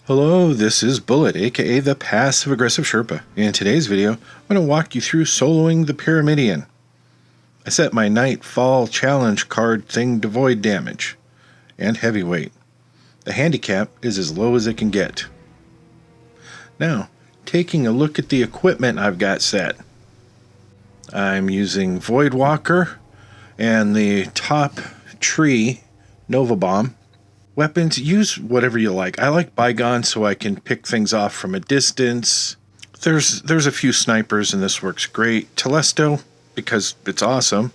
Hello, this is Bullet, aka the Passive Aggressive Sherpa. In today's video, I'm going to walk you through soloing the Pyramidion. I set my Nightfall challenge card thing to void damage and heavyweight. The handicap is as low as it can get. Now, taking a look at the equipment I've got set. I'm using Void Walker and the top tree Nova Bomb. Weapons, use whatever you like. I like Bygone so I can pick things off from a distance. There's a few snipers and this works great. Telesto, because it's awesome.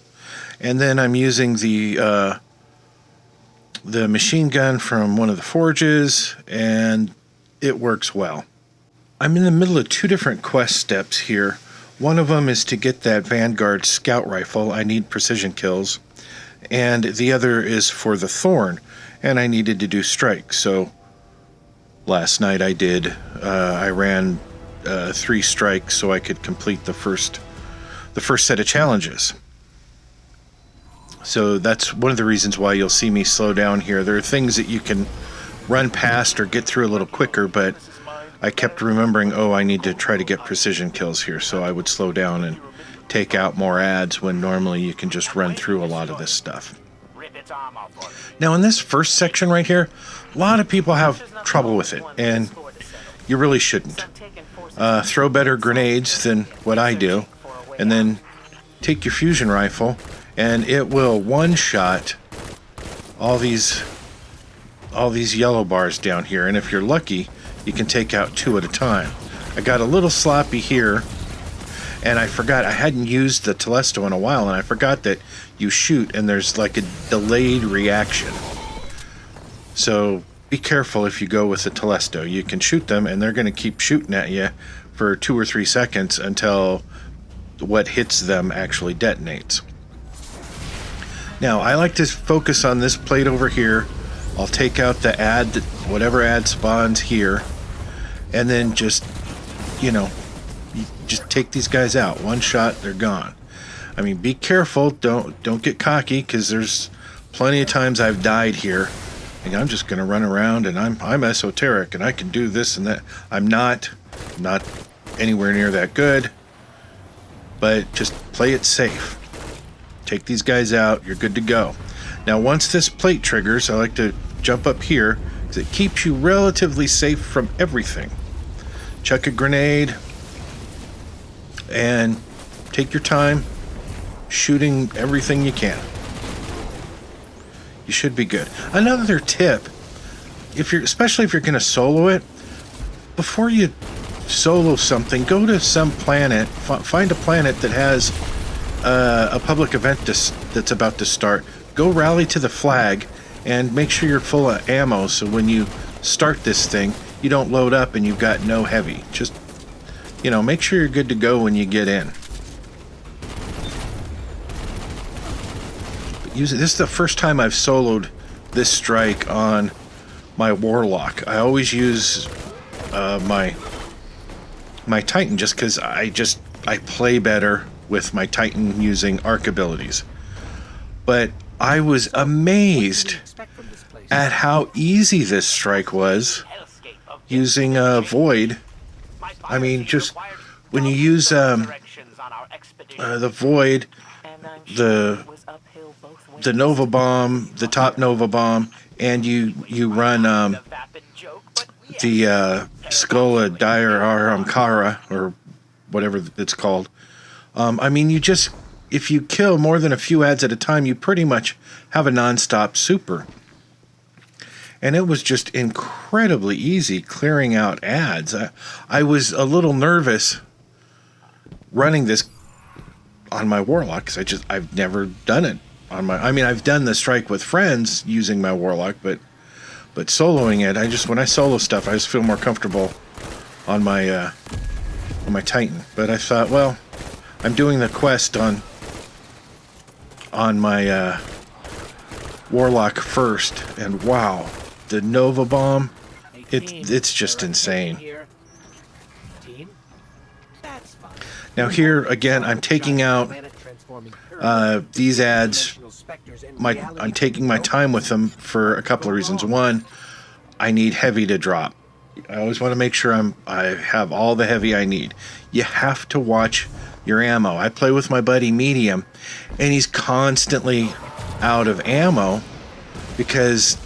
And then I'm using the machine gun from one of the forges, and it works well. I'm in the middle of two different quest steps here. One of them is to get that Vanguard scout rifle. I need precision kills. And the other is for the Thorn, and I needed to do strike. So last night I ran 3 strikes so I could complete the first set of challenges. So that's one of the reasons why you'll see me slow down here. There are things that you can run past or get through a little quicker, but I kept remembering, oh, I need to try to get precision kills here, so I would slow down and take out more ads when normally you can just run through a lot of this stuff. Now in this first section right here, a lot of people have trouble with it, and you really shouldn't. Throw better grenades than what I do, and then take your fusion rifle, and it will one-shot all these yellow bars down here, and if you're lucky, you can take out 2 at a time. I got a little sloppy here, and I forgot, I hadn't used the Telesto in a while, and I forgot that you shoot and there's like a delayed reaction. So be careful if you go with the Telesto. You can shoot them and they're going to keep shooting at you for 2 or 3 seconds until what hits them actually detonates. Now I like to focus on this plate over here. I'll take out the ad, whatever ad spawns here, and then just, just take these guys out. One shot, they're gone. I mean, be careful. Don't get cocky, because there's plenty of times I've died here. And I'm just going to run around, and I'm esoteric, and I can do this and that. I'm not anywhere near that good. But just play it safe. Take these guys out. You're good to go. Now, once this plate triggers, I like to jump up here, because it keeps you relatively safe from everything. Chuck a grenade, and take your time shooting everything you can. You should be good. Another tip, especially if you're going to solo it, before you solo something, go to some planet, find a planet that has a public event that's about to start. Go rally to the flag and make sure you're full of ammo, so when you start this thing, you don't load up and you've got no heavy. Just, make sure you're good to go when you get in. This is the first time I've soloed this strike on my Warlock. I always use my Titan just because I play better with my Titan using arc abilities. But I was amazed at how easy this strike was using Void. I mean, just when you use the Void, the Nova Bomb, the top Nova Bomb, and you run the Skull of Dire Ahamkara, or whatever it's called. I mean, if you kill more than a few ads at a time, you pretty much have a non-stop super. And it was just incredibly easy clearing out ads. I was a little nervous running this on my Warlock, because I've never done it on my. I mean, I've done the strike with friends using my Warlock, but soloing it, when I solo stuff, I just feel more comfortable on my Titan. But I thought, well, I'm doing the quest on my Warlock first, and wow, the Nova Bomb, it's just insane. Now here again, I'm taking out these ads. I'm taking my time with them for a couple of reasons. One, I need heavy to drop. I always want to make sure I have all the heavy I need. You have to watch your ammo. I play with my buddy Medium, and he's constantly out of ammo because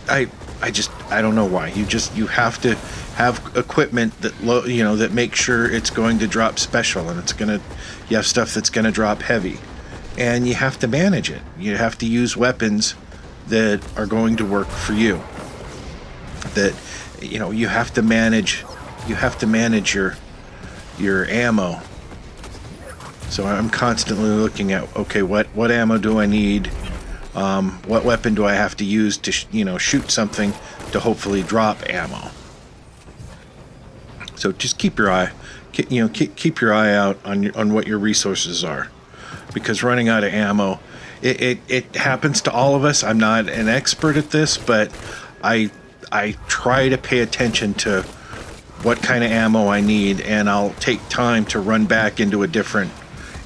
I don't know why. You have to have equipment that that makes sure it's going to drop special, and you have stuff that's going to drop heavy, and you have to manage it. You have to use weapons that are going to work for you. That you have to manage. You have to manage your ammo. So I'm constantly looking at, okay, what ammo do I need? What weapon do I have to use to shoot something to hopefully drop ammo? So just keep your eye out on what your resources are, because running out of ammo, it happens to all of us. I'm not an expert at this, but I try to pay attention to what kind of ammo I need, and I'll take time to run back into a different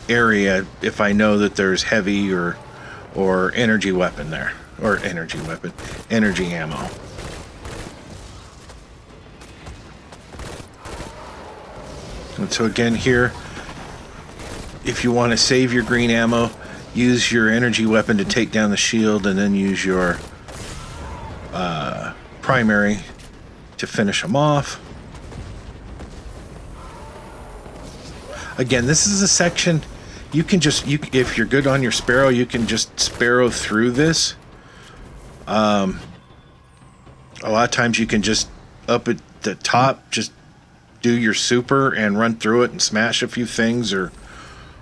area if I know that there's heavy or energy weapon there, or energy ammo. And so again here, if you want to save your green ammo, use your energy weapon to take down the shield, and then use your primary to finish them off. Again, this is a section you can if you're good on your Sparrow, you can just Sparrow through this. A lot of times you can just up at the top just do your super and run through it and smash a few things or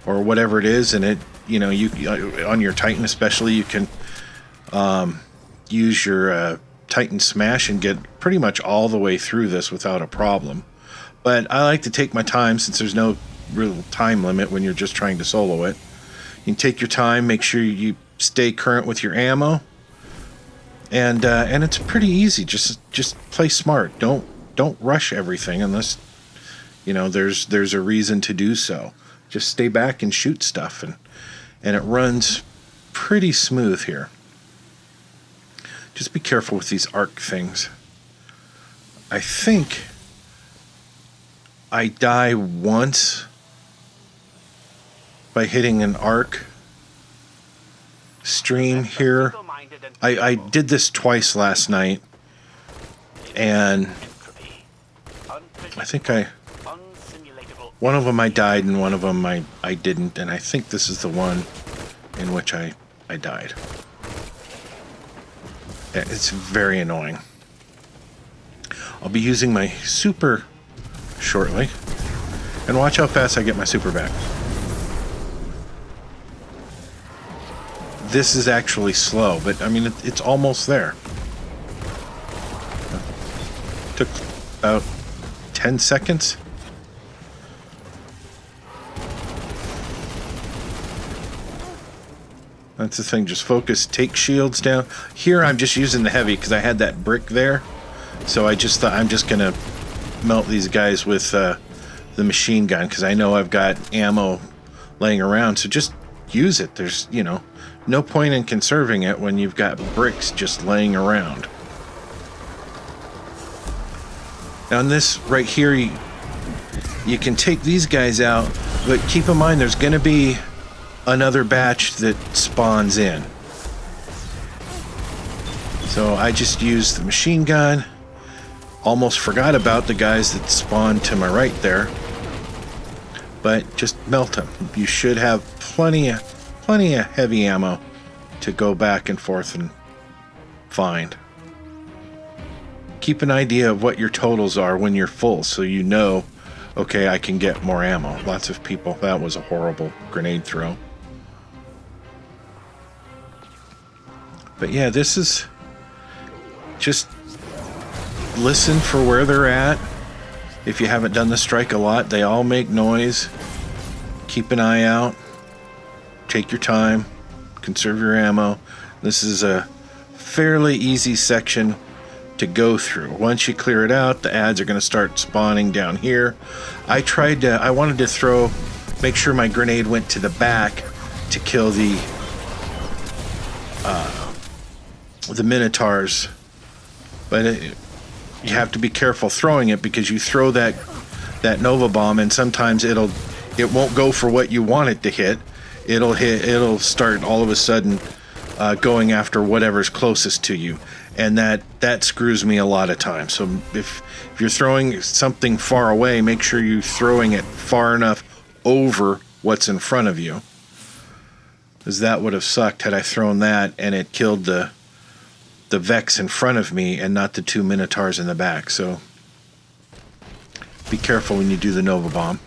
whatever it is, and it you on your Titan especially, you can use your Titan smash and get pretty much all the way through this without a problem. But I like to take my time, since there's no real time limit when you're just trying to solo it. You can take your time, make sure you stay current with your ammo, and it's pretty easy. Just play smart. Don't rush everything unless there's a reason to do so. Just stay back and shoot stuff, and it runs pretty smooth here. Just be careful with these arc things. I think I die once by hitting an arc stream here. I did this twice last night, and I think one of them I died, and one of them I didn't, and I think this is the one in which I died. It's very annoying. I'll be using my super shortly, and watch how fast I get my super back. This is actually slow, but I mean it's almost there. Took about 10 seconds. That's the thing, just focus, take shields down. Here I'm just using the heavy because I had that brick there. So I just thought I'm just going to melt these guys with the machine gun, because I know I've got ammo laying around. So just use it. There's, no point in conserving it when you've got bricks just laying around. Now on this right here, you can take these guys out, but keep in mind there's going to be another batch that spawns in. So I just used the machine gun. Almost forgot about the guys that spawned to my right there. But just melt them. You should have plenty of heavy ammo to go back and forth and find. Keep an idea of what your totals are when you're full, so you know, okay, I can get more ammo. Lots of people, that was a horrible grenade throw. But yeah, this is just listen for where they're at. If you haven't done the strike a lot, they all make noise. Keep an eye out. Take your time. Conserve your ammo. This is a fairly easy section to go through. Once you clear it out, the ads are going to start spawning down here. I wanted to make sure my grenade went to the back to kill the Minotaurs, but you have to be careful throwing it, because you throw that Nova Bomb and sometimes it won't go for what you want it to hit. It'll start all of a sudden going after whatever's closest to you, and that screws me a lot of times. So if you're throwing something far away, make sure you're throwing it far enough over what's in front of you, because that would have sucked had I thrown that and it killed the Vex in front of me and not the 2 Minotaurs in the back. So be careful when you do the Nova Bomb.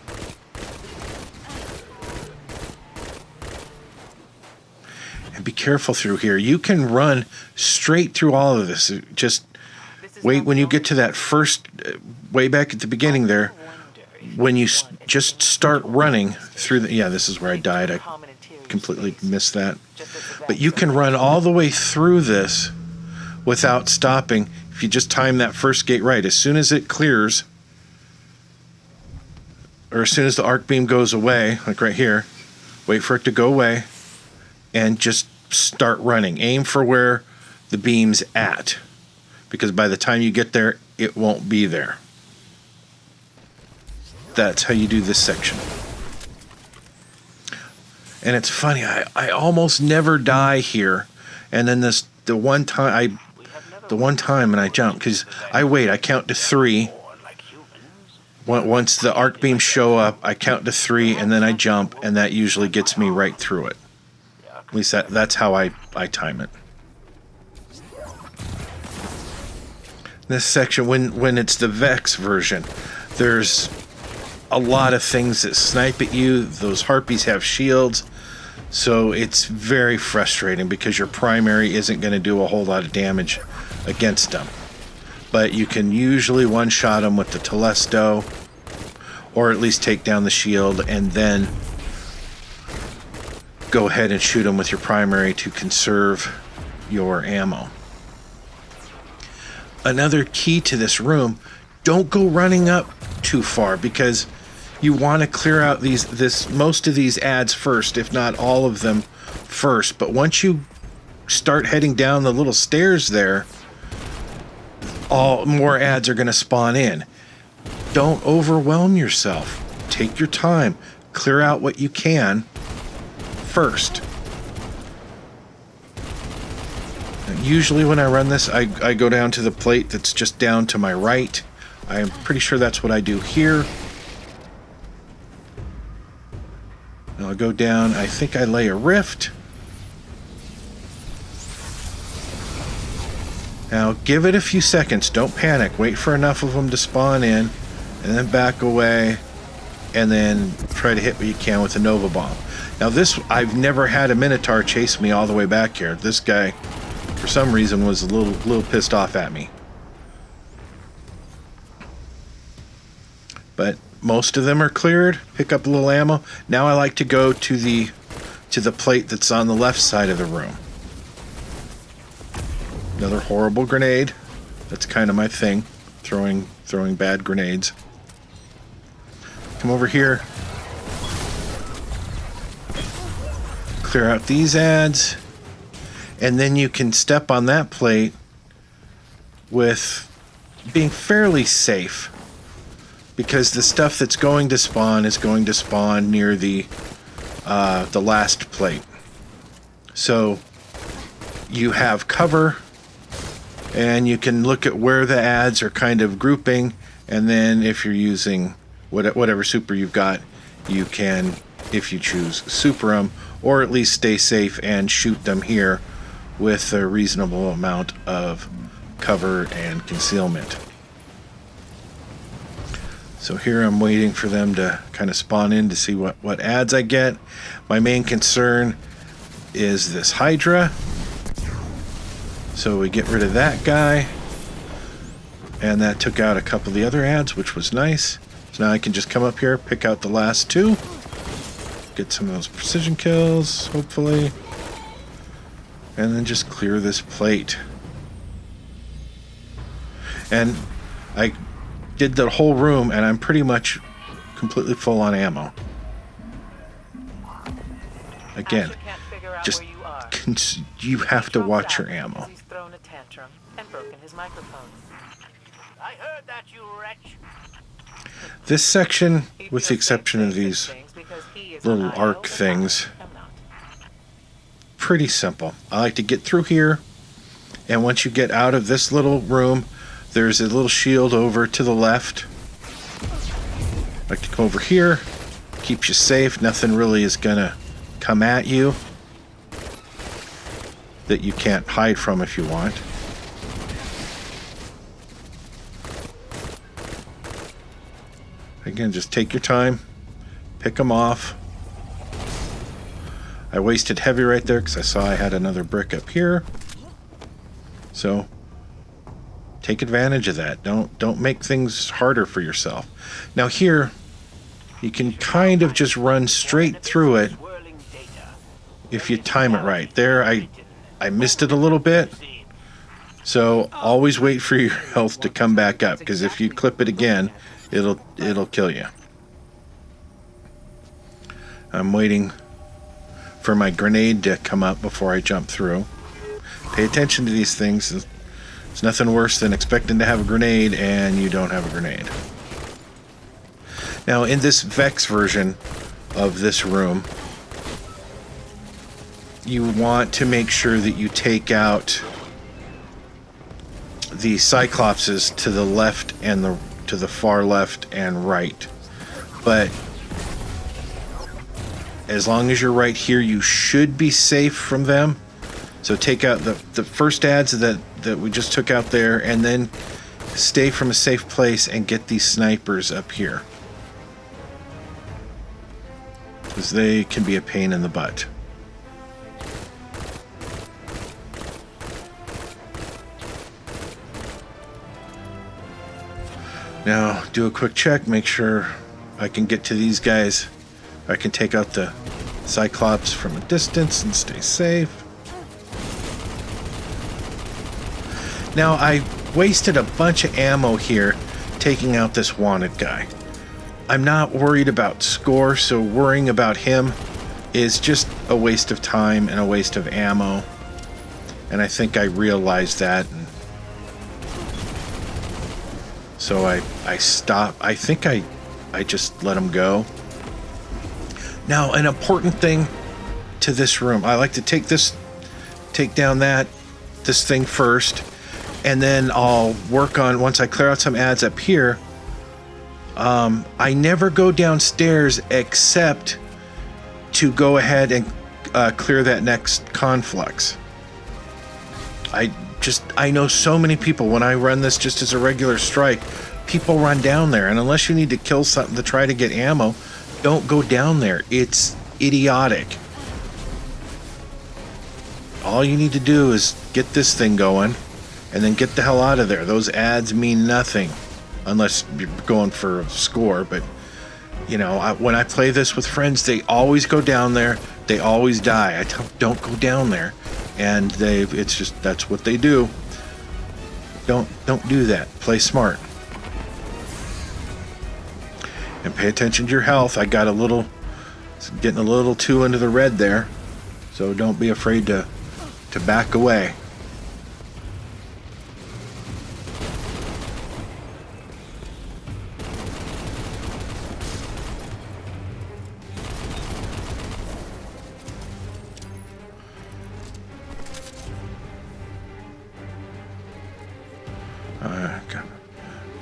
And be careful through here. You can run straight through all of this. Just wait when you get to that first, way back at the beginning there, when you just start running through the... Yeah, this is where I died. I completely missed that. But you can run all the way through this without stopping if you just time that first gate right. As soon as it clears, or as soon as the arc beam goes away, like right here, wait for it to go away and just start running. Aim for where the beam's at, because by the time you get there, it won't be there. That's how you do this section. And it's funny, I almost never die here, and then the one time and I jump, because I wait, I count to 3. Once the arc beams show up, I count to 3, and then I jump, and that usually gets me right through it. At least that's how I time it. This section, when it's the Vex version, there's a lot of things that snipe at you. Those harpies have shields, so it's very frustrating because your primary isn't going to do a whole lot of damage against them. But you can usually one-shot them with the Telesto, or at least take down the shield, and then go ahead and shoot them with your primary to conserve your ammo. Another key to this room, don't go running up too far, because you want to clear out most of these adds first, if not all of them first. But once you start heading down the little stairs there, all more adds are going to spawn in. Don't overwhelm yourself. Take your time. Clear out what you can first. Usually when I run this, I go down to the plate that's just down to my right. I'm pretty sure that's what I do here. And I'll go down. I think I lay a rift. Now give it a few seconds. Don't panic. Wait for enough of them to spawn in, and then back away, and then try to hit what you can with a Nova Bomb. Now this, I've never had a Minotaur chase me all the way back here. This guy, for some reason, was a little pissed off at me. But most of them are cleared. Pick up a little ammo. Now I like to go to the plate that's on the left side of the room. Another horrible grenade. That's kind of my thing, throwing bad grenades. Come over here. Clear out these adds. And then you can step on that plate with being fairly safe, because the stuff that's going to spawn is going to spawn near the last plate. So you have cover, and you can look at where the adds are kind of grouping, and then if you're using whatever super you've got, you can, if you choose, super them, or at least stay safe and shoot them here with a reasonable amount of cover and concealment. So here I'm waiting for them to kind of spawn in to see what adds I get. My main concern is this Hydra. So we get rid of that guy. And that took out a couple of the other adds, which was nice. So now I can just come up here, pick out the last 2. Get some of those precision kills, hopefully. And then just clear this plate. And I did the whole room, and I'm pretty much completely full on ammo. Again, just you have to watch your ammo. I heard that, you wretch. This section, with the exception of these little arc things, pretty simple. I like to get through here, and once you get out of this little room, there's a little shield over to the left. I like to come over here, keeps you safe. Nothing really is gonna come at you that you can't hide from if you want. Again, just take your time, pick them off. I wasted heavy right there because I saw I had another brick up here. So take advantage of that. Don't make things harder for yourself. Now here, you can kind of just run straight through it if you time it right. There, I missed it a little bit. So always wait for your health to come back up, because if you clip it again, it'll kill you. I'm waiting for my grenade to come up before I jump through. Pay attention to these things. It's nothing worse than expecting to have a grenade and you don't have a grenade. Now in this Vex version of this room, you want to make sure that you take out the Cyclopses to the left and to the far left and right. But as long as you're right here, you should be safe from them. So take out the first ads that we just took out there, and then stay from a safe place and get these snipers up here, because they can be a pain in the butt. Now do a quick check, make sure I can get to these guys. I can take out the Cyclops from a distance and stay safe. Now I wasted a bunch of ammo here taking out this wanted guy. I'm not worried about score, so worrying about him is just a waste of time and a waste of ammo. And I think I realized that. And so I stopped. I think I just let him go. Now, an important thing to this room, I like to take down this thing first, and then I'll work on, once I clear out some ads up here, I never go downstairs except to go ahead and clear that next conflux. I know so many people, when I run this just as a regular strike, people run down there, and unless you need to kill something to try to get ammo, don't go down there. It's idiotic. All you need to do is get this thing going and then get the hell out of there. Those ads mean nothing unless you're going for a score. But, you know, when I play this with friends, they always go down there. They always die. I tell them, don't go down there. And it's just, that's what they do. Don't do that. Play smart. And pay attention to your health. I got getting a little too into the red there. So don't be afraid to back away.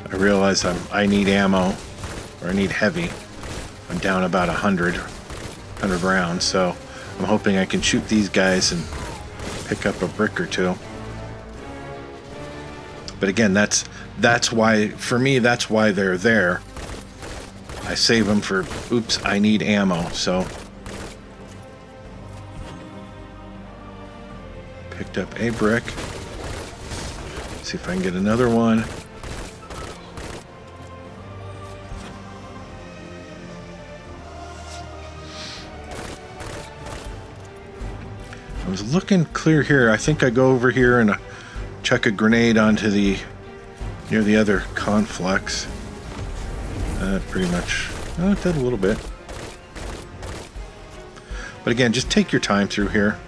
I realize I need ammo, or I need heavy. I'm down about 100 rounds, so I'm hoping I can shoot these guys and pick up a brick or two. But again, that's why, for me, that's why they're there. I save them for, oops, I need ammo, so. Picked up a brick. See if I can get another one. I was looking clear here. I think I go over here and chuck a grenade onto near the other conflux. Pretty much, it did a little bit. But again, just take your time through here.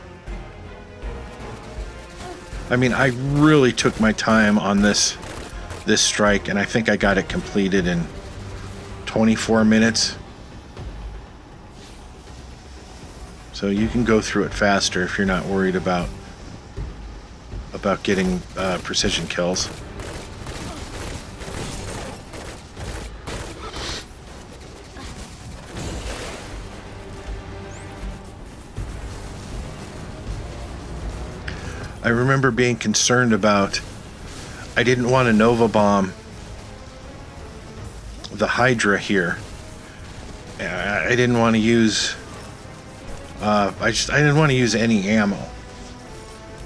I mean, I really took my time on this this strike, and I think I got it completed in 24 minutes. So you can go through it faster if you're not worried about getting precision kills. I remember being concerned about, I didn't want to Nova Bomb the Hydra here. I didn't want to use, I didn't want to use any ammo.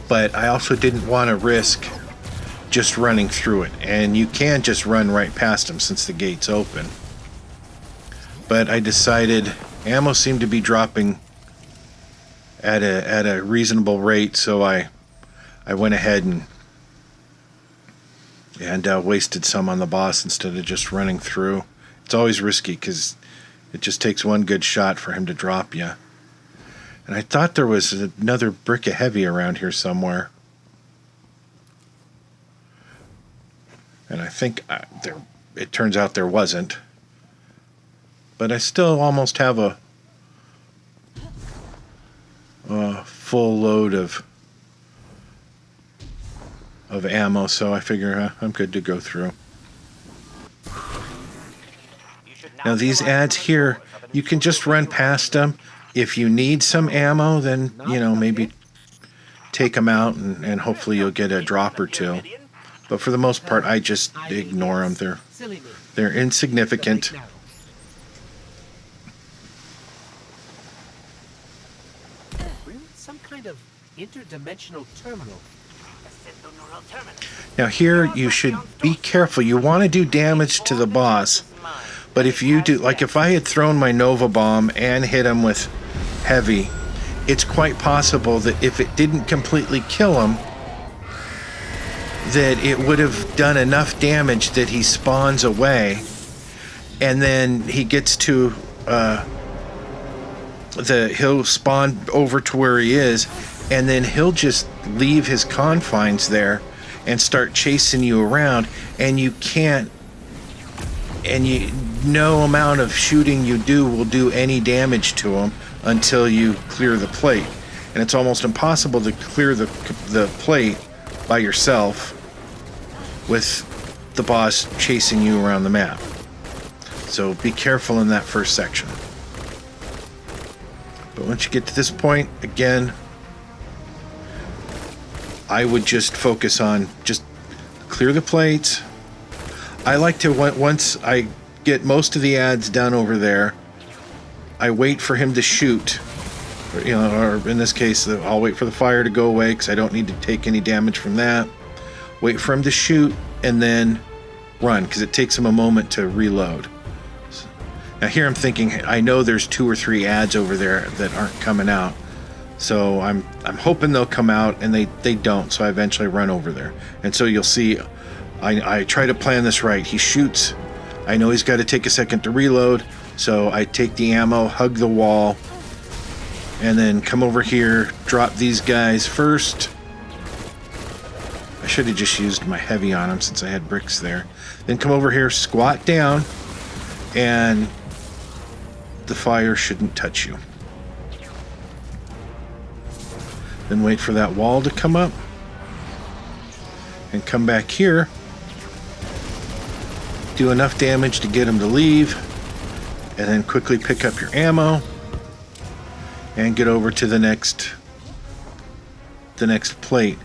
But I also didn't want to risk just running through it. And you can just run right past them since the gate's open. But I decided ammo seemed to be dropping at a reasonable rate, so I went ahead and wasted some on the boss instead of just running through. It's always risky because it just takes one good shot for him to drop you. And I thought there was another brick of heavy around here somewhere. And I think it turns out there wasn't. But I still almost have a full load of ammo, so I figure I'm good to go through. Now these ads here, you can just run past them. If you need some ammo, then, you know, maybe take them out and hopefully you'll get a drop or two. But for the most part, I just ignore them. They're insignificant. Some kind of interdimensional terminal. Now here you should be careful. You want to do damage to the boss, but if you do, like if I had thrown my Nova Bomb and hit him with heavy, it's quite possible that if it didn't completely kill him, that it would have done enough damage that he spawns away, and then he gets to he'll spawn over to where he is, and then he'll just leave his confines there and start chasing you around, and you can't, and no amount of shooting you do will do any damage to him until you clear the plate. And it's almost impossible to clear the plate by yourself with the boss chasing you around the map. So be careful in that first section. But once you get to this point, again, I would just focus on just clear the plates. I like to, once I get most of the ads done over there, I wait for him to shoot, or in this case, I'll wait for the fire to go away because I don't need to take any damage from that. Wait for him to shoot and then run because it takes him a moment to reload. Now here I'm thinking, I know there's 2 or 3 ads over there that aren't coming out. So I'm hoping they'll come out, and they don't, so I eventually run over there. And so you'll see, I try to plan this right. He shoots, I know he's got to take a second to reload, so I take the ammo, hug the wall, and then come over here, drop these guys first. I should have just used my heavy on him since I had bricks there. Then come over here, squat down, and the fire shouldn't touch you. Then wait for that wall to come up and come back here, do enough damage to get him to leave, and then quickly pick up your ammo and get over to the next plate.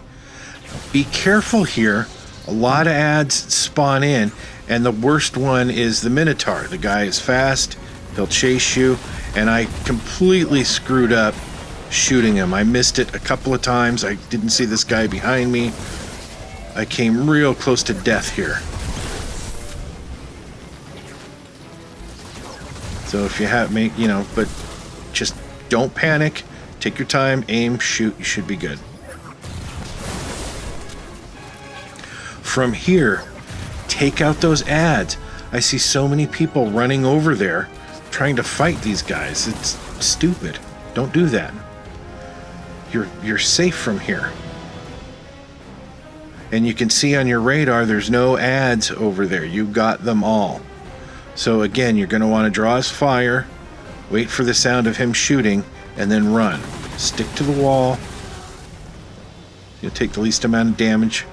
Be careful here. A lot of ads spawn in, and the worst one is the Minotaur. The guy is fast, he'll chase you, and I completely screwed up shooting him. I missed it a couple of times. I didn't see this guy behind me. I came real close to death here. So if you have but just don't panic. Take your time, aim, shoot. You should be good. From here, take out those ads. I see so many people running over there trying to fight these guys. It's stupid. Don't do that. You're safe from here. And you can see on your radar there's no ads over there. You've got them all. So again, you're going to want to draw his fire, wait for the sound of him shooting, and then run. Stick to the wall. You'll take the least amount of damage.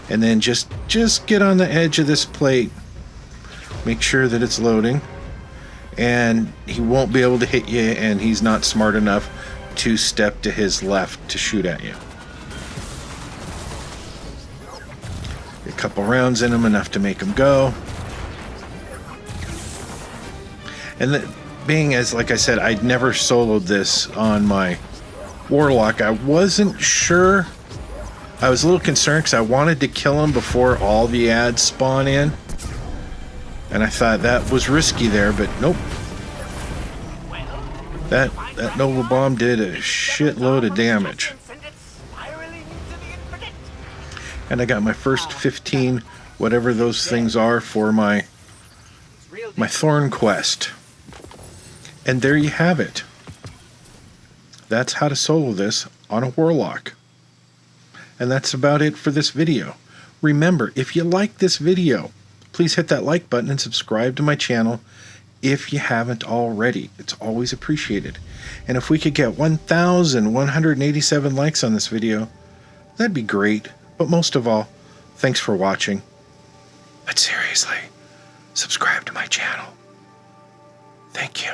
And then just get on the edge of this plate. Make sure that it's loading. And he won't be able to hit you, and he's not smart enough to step to his left to shoot at you. A couple rounds in him, enough to make him go. And being as, like I said, I'd never soloed this on my Warlock, I wasn't sure. I was a little concerned because I wanted to kill him before all the ads spawn in. And I thought that was risky there, but nope. That Noble Bomb did a shitload of damage. And I got my first 15, whatever those things are, for my Thorn quest. And there you have it. That's how to solo this on a Warlock. And that's about it for this video. Remember, if you like this video, please hit that like button and subscribe to my channel if you haven't already. It's always appreciated. And if we could get 1,187 likes on this video, that'd be great. But most of all, thanks for watching. But seriously, subscribe to my channel. Thank you.